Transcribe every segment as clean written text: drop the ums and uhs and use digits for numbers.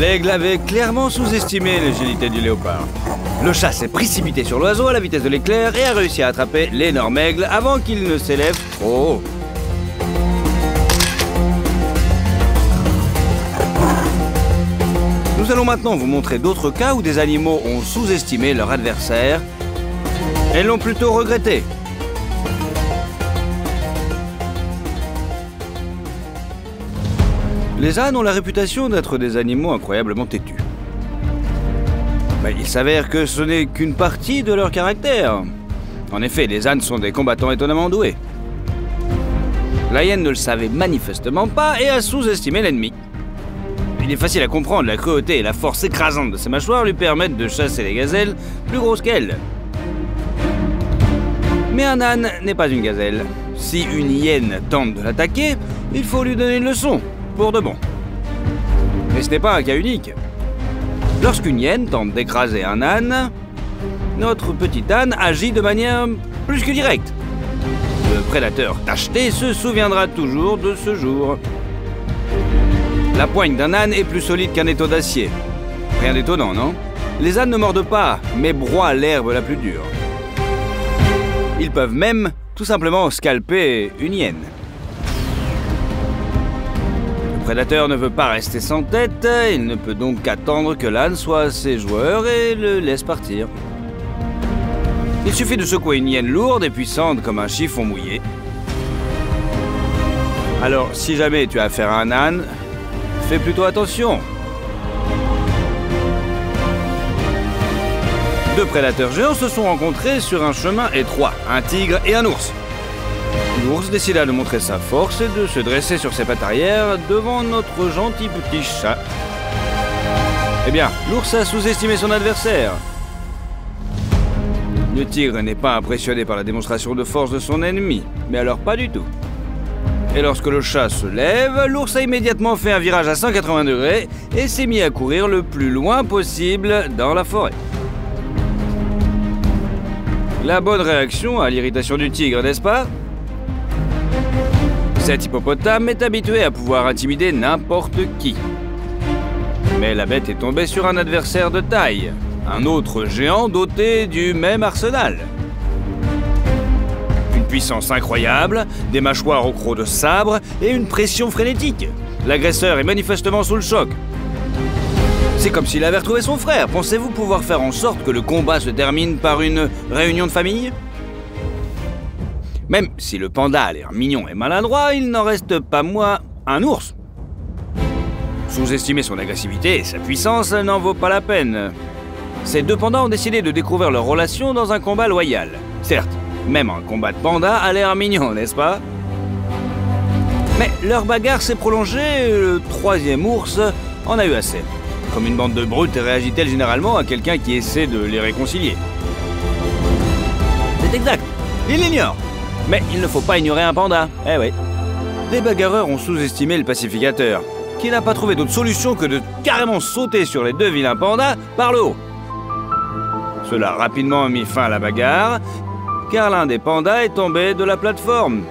L'aigle avait clairement sous-estimé l'agilité du léopard. Le chat s'est précipité sur l'oiseau à la vitesse de l'éclair et a réussi à attraper l'énorme aigle avant qu'il ne s'élève trop haut. Nous allons maintenant vous montrer d'autres cas où des animaux ont sous-estimé leur adversaire et l'ont plutôt regretté. Les ânes ont la réputation d'être des animaux incroyablement têtus. Mais il s'avère que ce n'est qu'une partie de leur caractère. En effet, les ânes sont des combattants étonnamment doués. La hyène ne le savait manifestement pas et a sous-estimé l'ennemi. Il est facile à comprendre, la cruauté et la force écrasante de ses mâchoires lui permettent de chasser les gazelles plus grosses qu'elle. Mais un âne n'est pas une gazelle. Si une hyène tente de l'attaquer, il faut lui donner une leçon. Pour de bon. Mais ce n'est pas un cas unique. Lorsqu'une hyène tente d'écraser un âne, notre petit âne agit de manière plus que directe. Le prédateur tacheté se souviendra toujours de ce jour. La poigne d'un âne est plus solide qu'un étau d'acier. Rien d'étonnant, non? Les ânes ne mordent pas, mais broient l'herbe la plus dure. Ils peuvent même tout simplement scalper une hyène. Le prédateur ne veut pas rester sans tête, il ne peut donc qu'attendre que l'âne soit à ses joueurs et le laisse partir. Il suffit de secouer une hyène lourde et puissante comme un chiffon mouillé. Alors, si jamais tu as affaire à un âne, fais plutôt attention. Deux prédateurs géants se sont rencontrés sur un chemin étroit, un tigre et un ours. L'ours décida de montrer sa force et de se dresser sur ses pattes arrière devant notre gentil petit chat. Eh bien, l'ours a sous-estimé son adversaire. Le tigre n'est pas impressionné par la démonstration de force de son ennemi, mais alors pas du tout. Et lorsque le chat se lève, l'ours a immédiatement fait un virage à 180 degrés et s'est mis à courir le plus loin possible dans la forêt. La bonne réaction à l'irritation du tigre, n'est-ce pas? Cet hippopotame est habitué à pouvoir intimider n'importe qui. Mais la bête est tombée sur un adversaire de taille, un autre géant doté du même arsenal. Une puissance incroyable, des mâchoires au croc de sabre et une pression frénétique. L'agresseur est manifestement sous le choc. C'est comme s'il avait retrouvé son frère. Pensez-vous pouvoir faire en sorte que le combat se termine par une réunion de famille ? Même si le panda a l'air mignon et maladroit, il n'en reste pas moins un ours. Sous-estimer son agressivité et sa puissance n'en vaut pas la peine. Ces deux pandas ont décidé de découvrir leur relation dans un combat loyal. Certes, même un combat de panda a l'air mignon, n'est-ce pas? Mais leur bagarre s'est prolongée, le troisième ours en a eu assez. Comme une bande de brutes réagit-elle généralement à quelqu'un qui essaie de les réconcilier? C'est exact, il l'ignore. Mais il ne faut pas ignorer un panda, eh oui. Les bagarreurs ont sous-estimé le pacificateur, qui n'a pas trouvé d'autre solution que de carrément sauter sur les deux vilains pandas par le haut. Cela a rapidement mis fin à la bagarre, car l'un des pandas est tombé de la plateforme.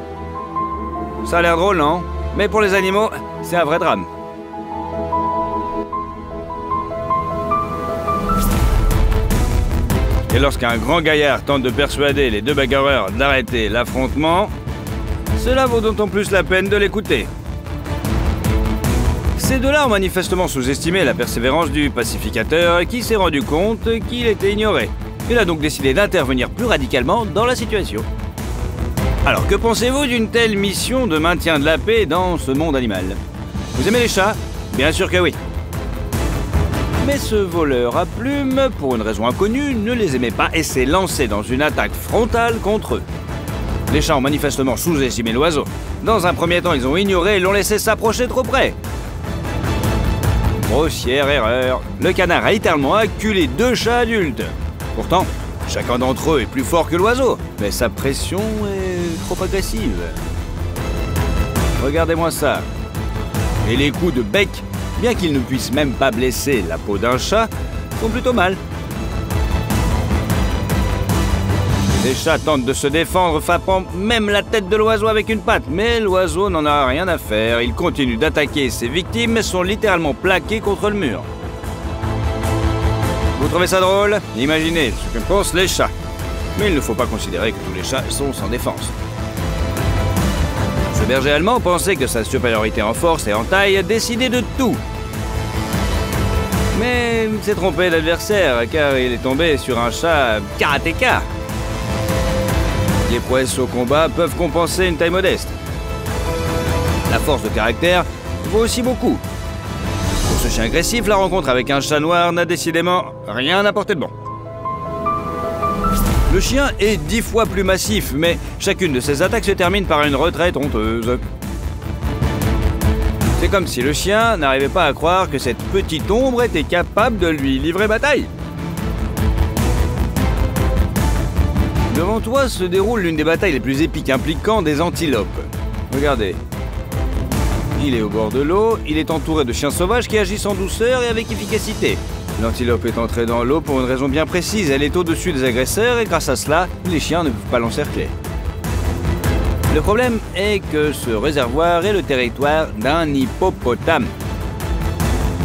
Ça a l'air drôle, non? Mais pour les animaux, c'est un vrai drame. Et lorsqu'un grand gaillard tente de persuader les deux bagarreurs d'arrêter l'affrontement, cela vaut d'autant plus la peine de l'écouter. Ces deux-là ont manifestement sous-estimé la persévérance du pacificateur qui s'est rendu compte qu'il était ignoré. Il a donc décidé d'intervenir plus radicalement dans la situation. Alors, que pensez-vous d'une telle mission de maintien de la paix dans ce monde animal? Vous aimez les chats? Bien sûr que oui. Mais ce voleur à plumes, pour une raison inconnue, ne les aimait pas et s'est lancé dans une attaque frontale contre eux. Les chats ont manifestement sous-estimé l'oiseau. Dans un premier temps, ils ont ignoré et l'ont laissé s'approcher trop près. Grossière erreur. Le canard a littéralement acculé deux chats adultes. Pourtant, chacun d'entre eux est plus fort que l'oiseau, mais sa pression est trop agressive. Regardez-moi ça. Et les coups de bec, bien qu'ils ne puissent même pas blesser la peau d'un chat, font plutôt mal. Les chats tentent de se défendre, frappant même la tête de l'oiseau avec une patte, mais l'oiseau n'en a rien à faire. Il continue d'attaquer ses victimes, mais sont littéralement plaqués contre le mur. Vous trouvez ça drôle? Imaginez ce que pensent les chats. Mais il ne faut pas considérer que tous les chats sont sans défense. Ce berger allemand pensait que sa supériorité en force et en taille décidait de tout. Mais il s'est trompé d'adversaire, car il est tombé sur un chat karatéka. Les prouesses au combat peuvent compenser une taille modeste. La force de caractère vaut aussi beaucoup. Pour ce chien agressif, la rencontre avec un chat noir n'a décidément rien apporté de bon. Le chien est 10 fois plus massif, mais chacune de ses attaques se termine par une retraite honteuse. C'est comme si le chien n'arrivait pas à croire que cette petite ombre était capable de lui livrer bataille. Devant toi se déroule l'une des batailles les plus épiques impliquant des antilopes. Regardez. Il est au bord de l'eau, il est entouré de chiens sauvages qui agissent en douceur et avec efficacité. L'antilope est entrée dans l'eau pour une raison bien précise. Elle est au-dessus des agresseurs et grâce à cela, les chiens ne peuvent pas l'encercler. Le problème est que ce réservoir est le territoire d'un hippopotame.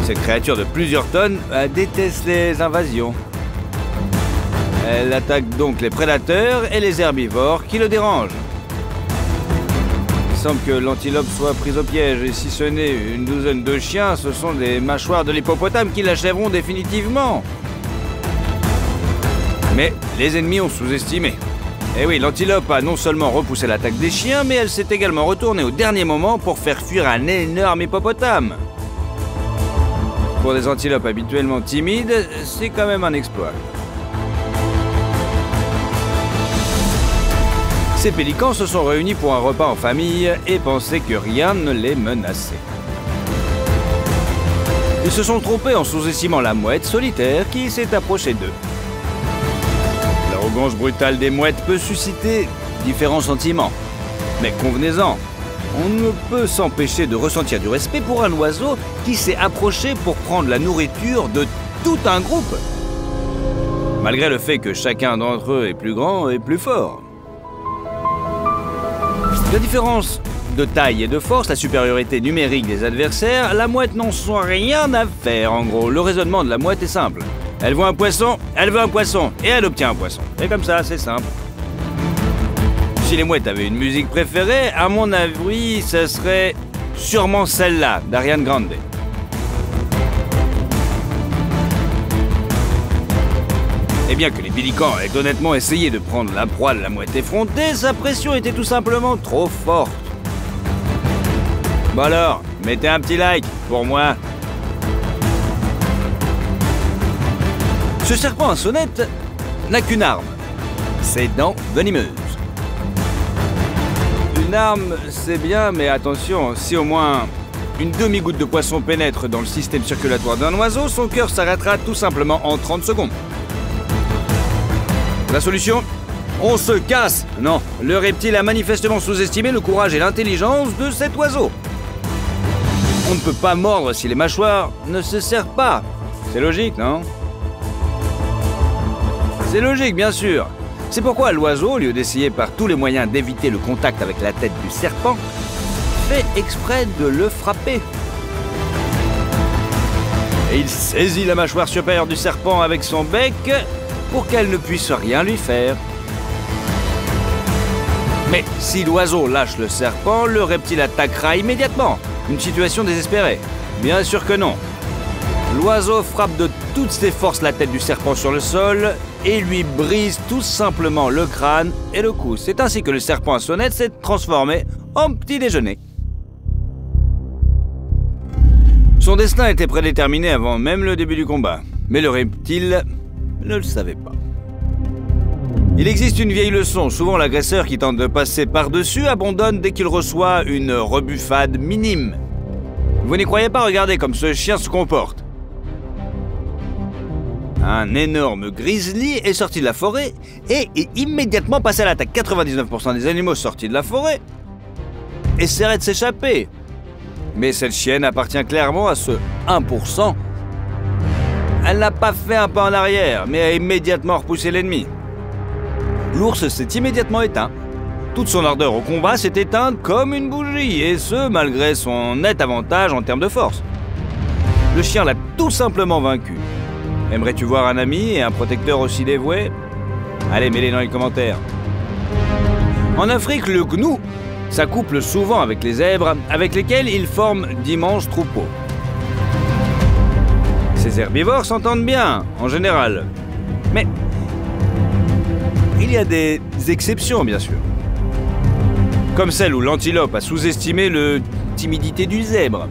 Cette créature de plusieurs tonnes déteste les invasions. Elle attaque donc les prédateurs et les herbivores qui le dérangent. Il semble que l'antilope soit prise au piège, et si ce n'est une douzaine de chiens, ce sont des mâchoires de l'hippopotame qui l'achèveront définitivement. Mais les ennemis ont sous-estimé. Eh oui, l'antilope a non seulement repoussé l'attaque des chiens, mais elle s'est également retournée au dernier moment pour faire fuir un énorme hippopotame. Pour des antilopes habituellement timides, c'est quand même un exploit. Ces pélicans se sont réunis pour un repas en famille et pensaient que rien ne les menaçait. Ils se sont trompés en sous-estimant la mouette solitaire qui s'est approchée d'eux. L'arrogance brutale des mouettes peut susciter différents sentiments. Mais convenez-en, on ne peut s'empêcher de ressentir du respect pour un oiseau qui s'est approché pour prendre la nourriture de tout un groupe. Malgré le fait que chacun d'entre eux est plus grand et plus fort. La différence de taille et de force, la supériorité numérique des adversaires, la mouette n'en sont rien à faire en gros. Le raisonnement de la mouette est simple. Elle voit un poisson, elle veut un poisson, et elle obtient un poisson. Et comme ça, c'est simple. Si les mouettes avaient une musique préférée, à mon avis, ce serait sûrement celle-là, d'Ariana Grande. Et bien que les pélicans aient honnêtement essayé de prendre la proie de la mouette effrontée, sa pression était tout simplement trop forte. Bon alors, mettez un petit like pour moi. Ce serpent à sonnette n'a qu'une arme, ses dents venimeuses. Une arme, c'est bien, mais attention, si au moins une demi-goutte de poisson pénètre dans le système circulatoire d'un oiseau, son cœur s'arrêtera tout simplement en 30 secondes. La solution? On se casse! Non, le reptile a manifestement sous-estimé le courage et l'intelligence de cet oiseau. On ne peut pas mordre si les mâchoires ne se serrent pas. C'est logique, non? C'est logique, bien sûr. C'est pourquoi l'oiseau, au lieu d'essayer par tous les moyens d'éviter le contact avec la tête du serpent, fait exprès de le frapper. Et il saisit la mâchoire supérieure du serpent avec son bec pour qu'elle ne puisse rien lui faire. Mais si l'oiseau lâche le serpent, le reptile attaquera immédiatement. Une situation désespérée. Bien sûr que non. L'oiseau frappe de toutes ses forces la tête du serpent sur le sol et lui brise tout simplement le crâne et le cou. C'est ainsi que le serpent à sonnette s'est transformé en petit déjeuner. Son destin était prédéterminé avant même le début du combat. Mais le reptile ne le savait pas. Il existe une vieille leçon. Souvent, l'agresseur qui tente de passer par-dessus abandonne dès qu'il reçoit une rebuffade minime. Vous n'y croyez pas? Regardez comme ce chien se comporte. Un énorme grizzly est sorti de la forêt et est immédiatement passé à l'attaque. 99% des animaux sortis de la forêt essaieraient de s'échapper. Mais cette chienne appartient clairement à ce 1%. Elle n'a pas fait un pas en arrière, mais a immédiatement repoussé l'ennemi. L'ours s'est immédiatement éteint. Toute son ardeur au combat s'est éteinte comme une bougie, et ce, malgré son net avantage en termes de force. Le chien l'a tout simplement vaincu. Aimerais-tu voir un ami et un protecteur aussi dévoués? Allez, mets-les dans les commentaires. En Afrique, le gnou s'accouple souvent avec les zèbres, avec lesquels il forme d'immenses troupeaux. Ces herbivores s'entendent bien, en général. Mais il y a des exceptions, bien sûr. Comme celle où l'antilope a sous-estimé la timidité du zèbre.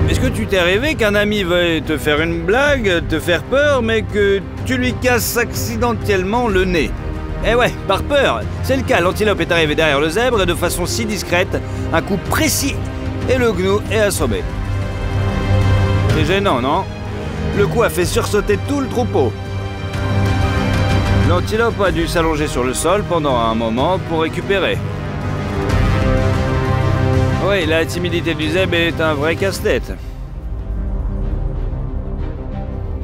Est-ce que tu t'es rêvé qu'un ami veuille te faire une blague, te faire peur, mais que tu lui casses accidentellement le nez? Eh ouais, par peur. C'est le cas, l'antilope est arrivé derrière le zèbre et de façon si discrète, un coup précis, et le gnou est assommé. C'est gênant, non? Le coup a fait sursauter tout le troupeau. L'antilope a dû s'allonger sur le sol pendant un moment pour récupérer. Oui, la timidité du zèbre est un vrai casse-tête.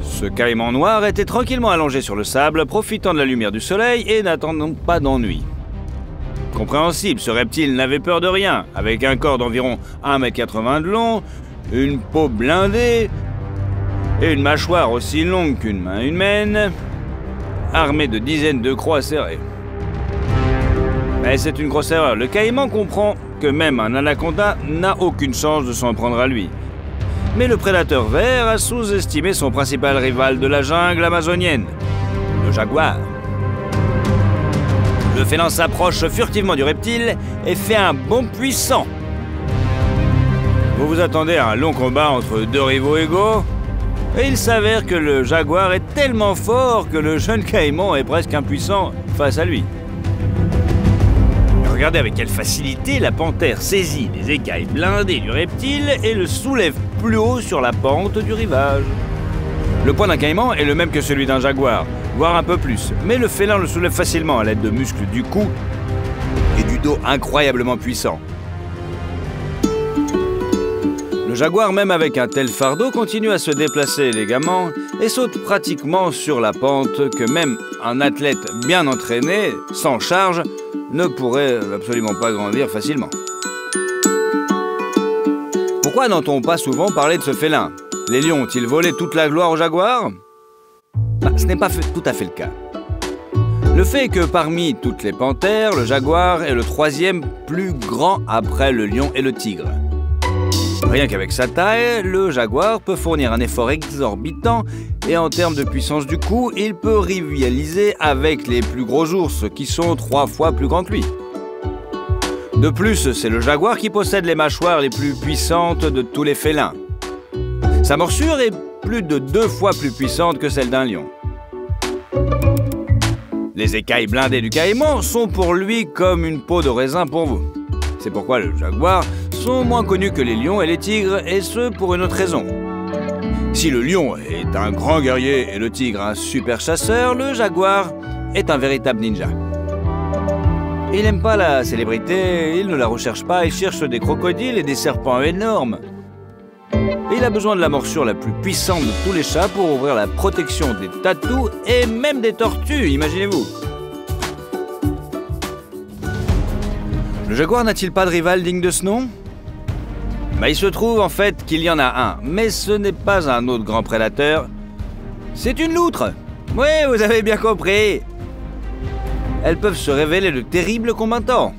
Ce caïman noir était tranquillement allongé sur le sable, profitant de la lumière du soleil et n'attendant pas d'ennui. Compréhensible, ce reptile n'avait peur de rien, avec un corps d'environ 1,80 m de long, une peau blindée et une mâchoire aussi longue qu'une main humaine, armé de dizaines de crocs serrées. Mais c'est une grosse erreur. Le caïman comprend que même un anaconda n'a aucune chance de s'en prendre à lui. Mais le prédateur vert a sous-estimé son principal rival de la jungle amazonienne, le jaguar. Le félin s'approche furtivement du reptile et fait un bond puissant. Vous vous attendez à un long combat entre deux rivaux égaux? Et il s'avère que le jaguar est tellement fort que le jeune caïman est presque impuissant face à lui. Regardez avec quelle facilité la panthère saisit les écailles blindées du reptile et le soulève plus haut sur la pente du rivage. Le poids d'un caïman est le même que celui d'un jaguar, voire un peu plus, mais le félin le soulève facilement à l'aide de muscles du cou et du dos incroyablement puissants. Le jaguar, même avec un tel fardeau, continue à se déplacer élégamment et saute pratiquement sur la pente que même un athlète bien entraîné, sans charge, ne pourrait absolument pas grandir facilement. Pourquoi n'entend-on pas souvent parler de ce félin? Les lions ont-ils volé toute la gloire au jaguar? Ce n'est pas tout à fait le cas. Le fait est que parmi toutes les panthères, le jaguar est le troisième plus grand après le lion et le tigre. Rien qu'avec sa taille, le jaguar peut fournir un effort exorbitant et en termes de puissance du coup, il peut rivaliser avec les plus gros ours qui sont 3 fois plus grands que lui. De plus, c'est le jaguar qui possède les mâchoires les plus puissantes de tous les félins. Sa morsure est plus de 2 fois plus puissante que celle d'un lion. Les écailles blindées du caïman sont pour lui comme une peau de raisin pour vous. C'est pourquoi le jaguar sont moins connus que les lions et les tigres, et ce pour une autre raison. Si le lion est un grand guerrier et le tigre un super chasseur, le jaguar est un véritable ninja. Il n'aime pas la célébrité, il ne la recherche pas, il cherche des crocodiles et des serpents énormes. Et il a besoin de la morsure la plus puissante de tous les chats pour ouvrir la protection des tatous et même des tortues, imaginez-vous. Le jaguar n'a-t-il pas de rival digne de ce nom? Il se trouve en fait qu'il y en a un, mais ce n'est pas un autre grand prédateur. C'est une loutre. Oui, vous avez bien compris. Elles peuvent se révéler de terribles combattants.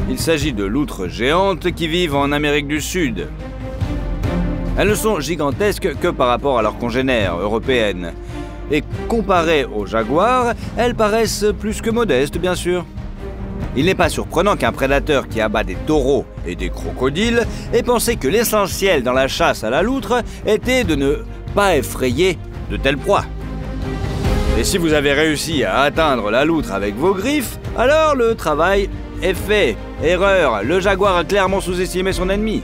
Il s'agit de loutres géantes qui vivent en Amérique du Sud. Elles ne sont gigantesques que par rapport à leurs congénères européennes. Et comparées aux jaguars, elles paraissent plus que modestes, bien sûr. Il n'est pas surprenant qu'un prédateur qui abat des taureaux et des crocodiles ait pensé que l'essentiel dans la chasse à la loutre était de ne pas effrayer de telles proies. Et si vous avez réussi à atteindre la loutre avec vos griffes, alors le travail est fait. Erreur, le jaguar a clairement sous-estimé son ennemi.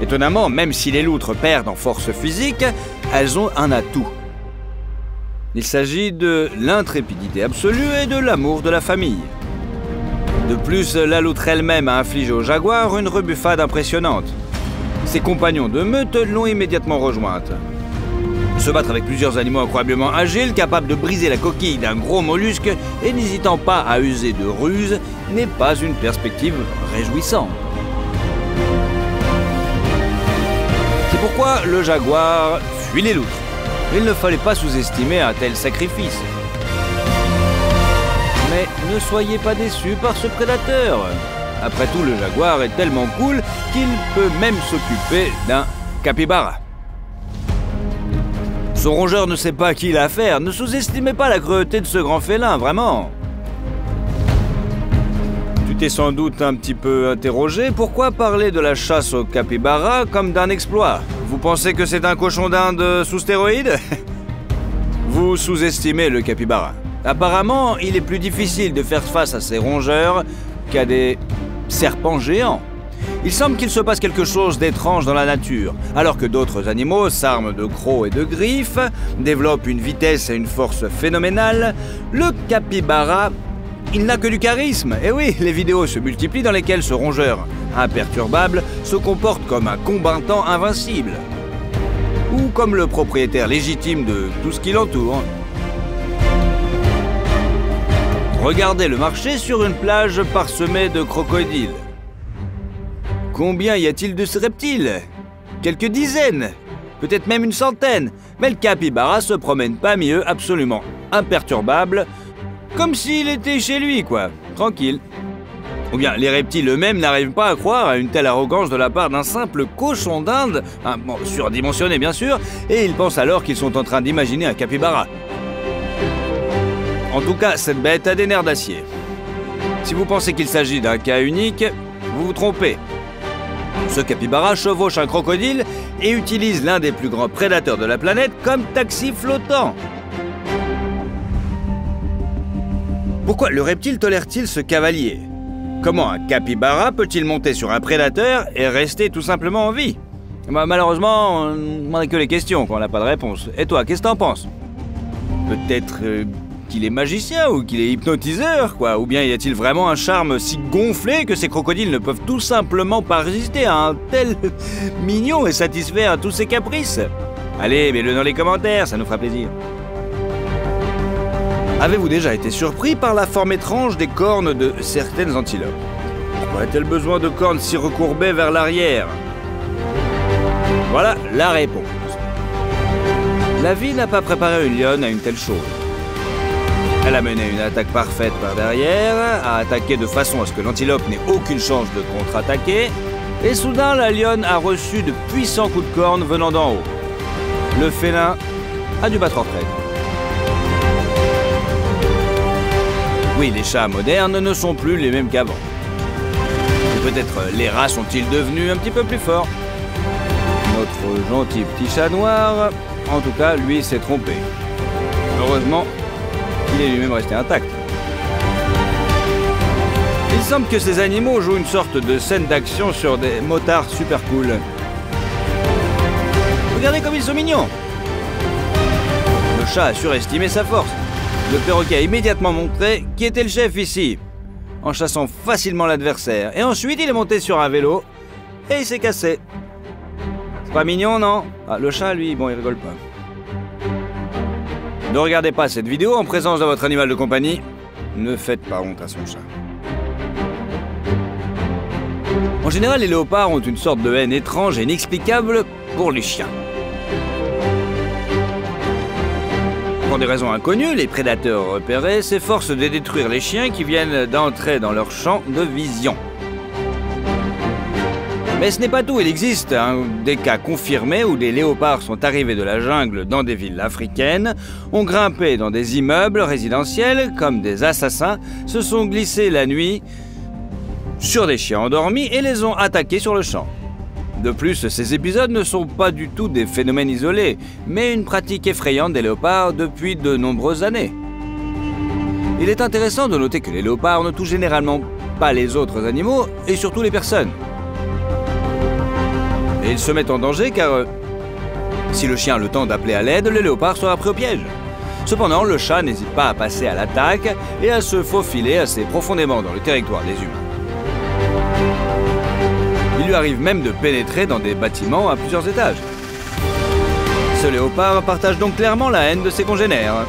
Étonnamment, même si les loutres perdent en force physique, elles ont un atout. Il s'agit de l'intrépidité absolue et de l'amour de la famille. De plus, la loutre elle-même a infligé au jaguar une rebuffade impressionnante. Ses compagnons de meute l'ont immédiatement rejointe. Se battre avec plusieurs animaux incroyablement agiles, capables de briser la coquille d'un gros mollusque et n'hésitant pas à user de ruses, n'est pas une perspective réjouissante. C'est Pourquoi le jaguar fuit les loutres? Il ne fallait pas sous-estimer un tel sacrifice. Mais ne soyez pas déçus par ce prédateur. Après tout, le jaguar est tellement cool qu'il peut même s'occuper d'un capybara. Son rongeur ne sait pas à qui il a affaire. Ne sous-estimez pas la cruauté de ce grand félin, vraiment. Tu t'es sans doute un petit peu interrogé. Pourquoi parler de la chasse au capybara comme d'un exploit? Vous pensez que c'est un cochon d'Inde sous stéroïdes? Vous sous-estimez le capybara. Apparemment, il est plus difficile de faire face à ces rongeurs qu'à des serpents géants. Il semble qu'il se passe quelque chose d'étrange dans la nature. Alors que d'autres animaux s'arment de crocs et de griffes, développent une vitesse et une force phénoménales, le capybara, il n'a que du charisme. Et oui, les vidéos se multiplient dans lesquelles ce rongeur imperturbable se comporte comme un combattant invincible. Ou comme le propriétaire légitime de tout ce qui l'entoure. Regardez le marché sur une plage parsemée de crocodiles. Combien y a-t-il de ces reptiles? Quelques dizaines, peut-être même une centaine. Mais le capybara se promène parmi eux absolument imperturbable, comme s'il était chez lui, quoi, tranquille. Ou bien les reptiles eux-mêmes n'arrivent pas à croire à une telle arrogance de la part d'un simple cochon d'Inde, surdimensionné bien sûr, et ils pensent alors qu'ils sont en train d'imaginer un capybara. En tout cas, cette bête a des nerfs d'acier. Si vous pensez qu'il s'agit d'un cas unique, vous vous trompez. Ce capybara chevauche un crocodile et utilise l'un des plus grands prédateurs de la planète comme taxi flottant. Pourquoi le reptile tolère-t-il ce cavalier? Comment un capybara peut-il monter sur un prédateur et rester tout simplement en vie? Malheureusement, on n'en a que les questions quand on n'a pas de réponse. Et toi, qu'est-ce que t'en penses? Peut-être qu'il est magicien ou qu'il est hypnotiseur, quoi. Ou bien y a-t-il vraiment un charme si gonflé que ces crocodiles ne peuvent tout simplement pas résister à un tel mignon et satisfaire à tous ses caprices? Allez, mets-le dans les commentaires, ça nous fera plaisir. Avez-vous déjà été surpris par la forme étrange des cornes de certaines antilopes? Pourquoi a-t-elle besoin de cornes si recourbées vers l'arrière? Voilà la réponse. La vie n'a pas préparé une lionne à une telle chose. Elle a mené une attaque parfaite par derrière, a attaqué de façon à ce que l'antilope n'ait aucune chance de contre-attaquer, et soudain la lionne a reçu de puissants coups de corne venant d'en haut. Le félin a dû battre en retraite. Oui, les chats modernes ne sont plus les mêmes qu'avant. Peut-être les rats sont-ils devenus un petit peu plus forts. Notre gentil petit chat noir, en tout cas, lui s'est trompé. Heureusement, il est lui-même resté intact. Il semble que ces animaux jouent une sorte de scène d'action sur des motards super cool. Regardez comme ils sont mignons! Le chat a surestimé sa force. Le perroquet a immédiatement montré qui était le chef ici, en chassant facilement l'adversaire. Et ensuite, il est monté sur un vélo et il s'est cassé. C'est pas mignon, non? Ah, le chat, lui, bon, il rigole pas. Ne regardez pas cette vidéo en présence de votre animal de compagnie. Ne faites pas honte à son chat. En général, les léopards ont une sorte de haine étrange et inexplicable pour les chiens. Pour des raisons inconnues, les prédateurs repérés s'efforcent de détruire les chiens qui viennent d'entrer dans leur champ de vision. Mais ce n'est pas tout, il existe des cas confirmés où des léopards sont arrivés de la jungle dans des villes africaines, ont grimpé dans des immeubles résidentiels comme des assassins, se sont glissés la nuit sur des chiens endormis et les ont attaqués sur le champ. De plus, ces épisodes ne sont pas du tout des phénomènes isolés, mais une pratique effrayante des léopards depuis de nombreuses années. Il est intéressant de noter que les léopards ne touchent généralement pas les autres animaux et surtout les personnes. Et ils se mettent en danger car si le chien a le temps d'appeler à l'aide, le léopard sera pris au piège. Cependant, le chat n'hésite pas à passer à l'attaque et à se faufiler assez profondément dans le territoire des humains. Il lui arrive même de pénétrer dans des bâtiments à plusieurs étages. Ce léopard partage donc clairement la haine de ses congénères.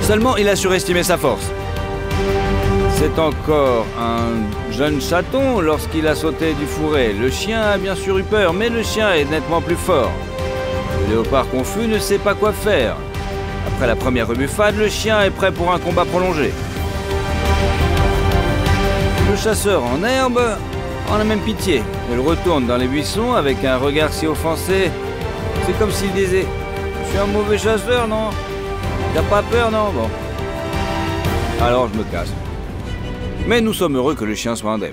Seulement, il a surestimé sa force. C'est encore un jeune chaton lorsqu'il a sauté du fourré. Le chien a bien sûr eu peur, mais le chien est nettement plus fort. Le léopard confus ne sait pas quoi faire. Après la première rebuffade, le chien est prêt pour un combat prolongé. Le chasseur en herbe en a même pitié. Il retourne dans les buissons avec un regard si offensé. C'est comme s'il disait « Je suis un mauvais chasseur, non? T'as pas peur, non? Bon. Alors je me casse. » Mais nous sommes heureux que le chien soit indemne.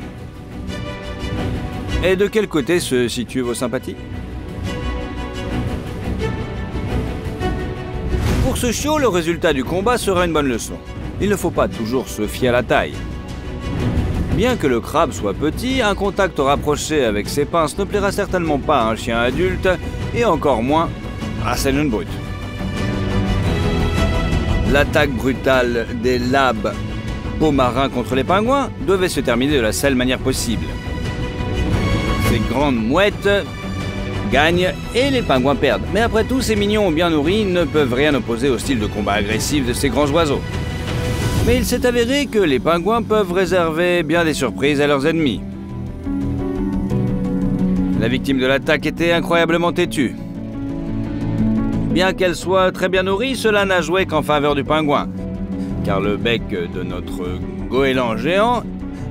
Et de quel côté se situent vos sympathies? Pour ce chiot, le résultat du combat sera une bonne leçon. Il ne faut pas toujours se fier à la taille. Bien que le crabe soit petit, un contact rapproché avec ses pinces ne plaira certainement pas à un chien adulte, et encore moins à cette jeune brute. L'attaque brutale des labs peau-marins contre les pingouins devait se terminer de la seule manière possible. Ces grandes mouettes gagnent et les pingouins perdent. Mais après tout, ces mignons bien nourris ne peuvent rien opposer au style de combat agressif de ces grands oiseaux. Mais il s'est avéré que les pingouins peuvent réserver bien des surprises à leurs ennemis. La victime de l'attaque était incroyablement têtue. Bien qu'elle soit très bien nourrie, cela n'a joué qu'en faveur du pingouin, car le bec de notre goéland géant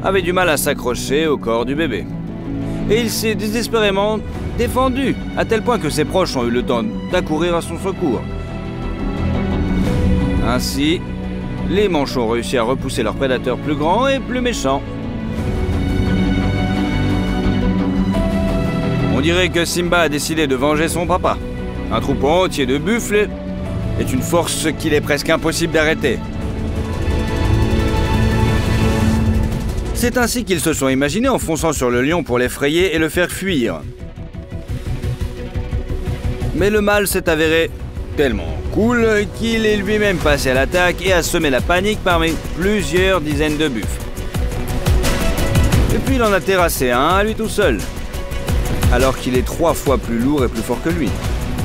avait du mal à s'accrocher au corps du bébé. Et il s'est désespérément défendu, à tel point que ses proches ont eu le temps d'accourir à son secours. Ainsi, les manchots ont réussi à repousser leurs prédateurs plus grands et plus méchants. On dirait que Simba a décidé de venger son papa. Un troupeau entier de buffles est une force qu'il est presque impossible d'arrêter. C'est ainsi qu'ils se sont imaginés en fonçant sur le lion pour l'effrayer et le faire fuir. Mais le mâle s'est avéré tellement cool qu'il est lui-même passé à l'attaque et a semé la panique parmi plusieurs dizaines de buffles. Et puis il en a terrassé un à lui tout seul, alors qu'il est 3 fois plus lourd et plus fort que lui.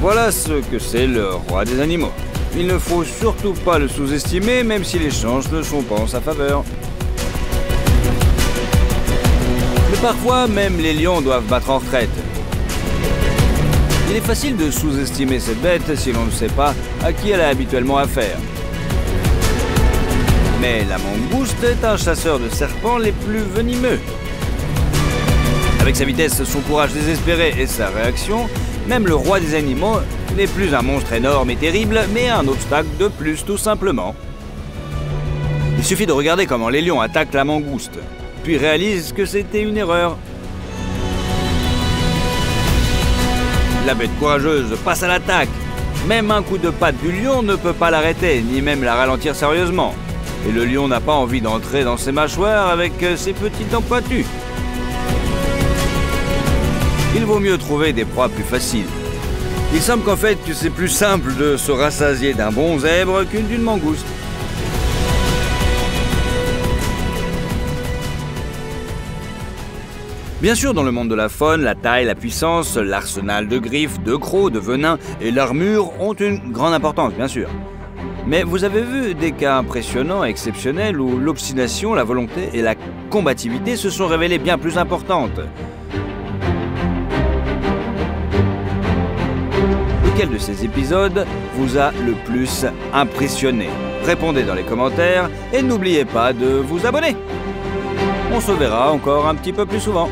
Voilà ce que c'est le roi des animaux. Il ne faut surtout pas le sous-estimer, même si les chances ne sont pas en sa faveur. Mais parfois, même les lions doivent battre en retraite. Il est facile de sous-estimer cette bête si l'on ne sait pas à qui elle a habituellement affaire. Mais la mangouste est un chasseur de serpents les plus venimeux. Avec sa vitesse, son courage désespéré et sa réaction, même le roi des animaux n'est plus un monstre énorme et terrible, mais un obstacle de plus tout simplement. Il suffit de regarder comment les lions attaquent la mangouste, puis réalisent que c'était une erreur. La bête courageuse passe à l'attaque. Même un coup de patte du lion ne peut pas l'arrêter, ni même la ralentir sérieusement. Et le lion n'a pas envie d'entrer dans ses mâchoires avec ses petites dents pointues. Il vaut mieux trouver des proies plus faciles. Il semble qu'en fait que c'est plus simple de se rassasier d'un bon zèbre qu'une d'une mangouste. Bien sûr, dans le monde de la faune, la taille, la puissance, l'arsenal de griffes, de crocs, de venins et l'armure ont une grande importance, bien sûr. Mais vous avez vu des cas impressionnants et exceptionnels où l'obstination, la volonté et la combativité se sont révélées bien plus importantes. Lequel de ces épisodes vous a le plus impressionné? Répondez dans les commentaires et n'oubliez pas de vous abonner. On se verra encore un petit peu plus souvent.